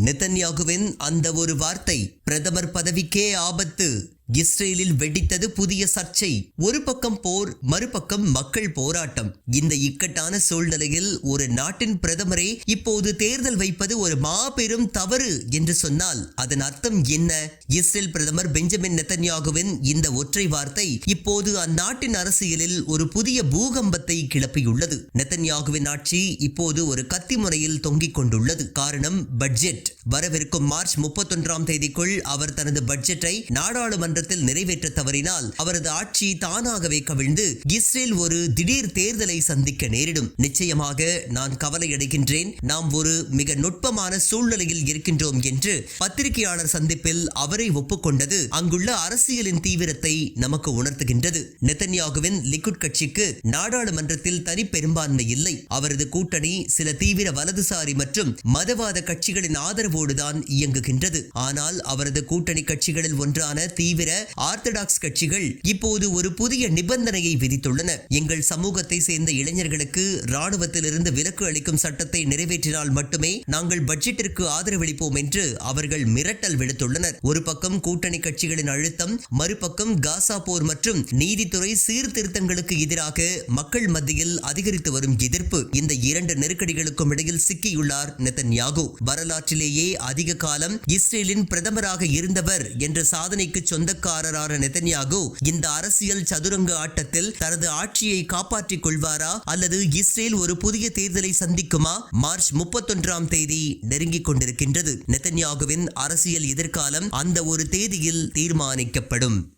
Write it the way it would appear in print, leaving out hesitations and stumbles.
நெதன்யாகுவின் அந்த ஒரு வார்த்தை பிரதமர் பதவிக்கே ஆபத்து. இஸ்ரேலில் வெடித்தது புதிய சர்ச்சை. ஒரு பக்கம் போர், மறுபக்கம் மக்கள் போராட்டம். இந்த இக்கட்டான சூழ்நிலையில் ஒரு நாட்டின் பிரதமரே இப்போது தேர்தல் வைப்பது ஒரு மாபெரும் தவறு என்று சொன்னால் அதன் அர்த்தம் என்ன? இஸ்ரேல் பிரதமர் பெஞ்சமின் நெதன்யாகுவின் இந்த ஒற்றை வார்த்தை இப்போது அந்நாட்டின் அரசியலில் ஒரு புதிய பூகம்பத்தை கிளப்பியுள்ளது. நெதன்யாகுவின் ஆட்சி இப்போது ஒரு கத்தி முனையில் தொங்கிக் கொண்டுள்ளது. காரணம் பட்ஜெட். வரவிருக்கும் மார்ச் 31ஆம் தேதிக்குள் அவர் தனது பட்ஜெட்டை நாடாளுமன்ற நிறைவேற்ற தவறினால் அவரது ஆட்சி தானாகவே கவிழ்ந்து இஸ்ரேல் ஒரு திடீர் தேர்தலை சந்திக்க நேரிடும். நிச்சயமாக நான் கவலையடைகின்றேன். நாம் ஒரு மிக நுட்பமான சூழ்நிலையில் இருக்கின்றோம் என்று பத்திரிகையாளர் சந்திப்பில் அவரை ஒப்புக்கொண்டது அங்குள்ள அரசியலின் தீவிரத்தை நமக்கு உணர்த்துகின்றது. நெதன்யாகுவின் லிக்குட் கட்சிக்கு நாடாளுமன்றத்தில் தனி பெரும்பான்மை இல்லை. அவரது கூட்டணி சில தீவிர வலதுசாரி மற்றும் மதவாத கட்சிகளின் ஆதரவோடுதான் இயங்குகின்றது. ஆனால் அவரது கூட்டணி கட்சிகளில் ஒன்றான தீவிர ஆர்த்தடாக்ஸ் கட்சிகள் இப்போது ஒரு புதிய நிபந்தனையை விதித்துள்ளன. எங்கள் சமூகத்தை சேர்ந்த இளைஞர்களுக்கு ராணுவத்திலிருந்து விலக்கு அளிக்கும் சட்டத்தை நிறைவேற்றினால் மட்டுமே நாங்கள் பட்ஜெட்டிற்கு ஆதரவளிப்போம் என்று அவர்கள் மிரட்டல் விடுத்துள்ளனர். ஒரு பக்கம் கூட்டணி கட்சிகளின் அழுத்தம், மறுபக்கம் காசா போர் மற்றும் நீதித்துறை சீர்திருத்தங்களுக்கு எதிராக மக்கள் மத்தியில் அதிகரித்து வரும் எதிர்ப்பு. இந்த இரண்டு நெருக்கடிகளுக்கும் இடையில் சிக்கியுள்ளார் நெதன்யாகு. வரலாற்றிலேயே அதிக காலம் இஸ்ரேலின் பிரதமராக இருந்தவர் என்ற சாதனைக்கு சொந்தக்காரரான நெதன்யாகு இந்த அரசியல் சதுரங்க ஆட்டத்தில் தனது ஆட்சியை காப்பாற்றிக் கொள்வாரா அல்லது இஸ்ரேல் ஒரு புதிய தேர்தலை சந்திக்குமா? மார்ச் 31ஆம் தேதி நெருங்கிக் கொண்டிருக்கின்றது. நெதன்யாகுவின் அரசியல் எதிர்காலம் அந்த ஒரு தேதியில் தீர்மானிக்கப்படும்.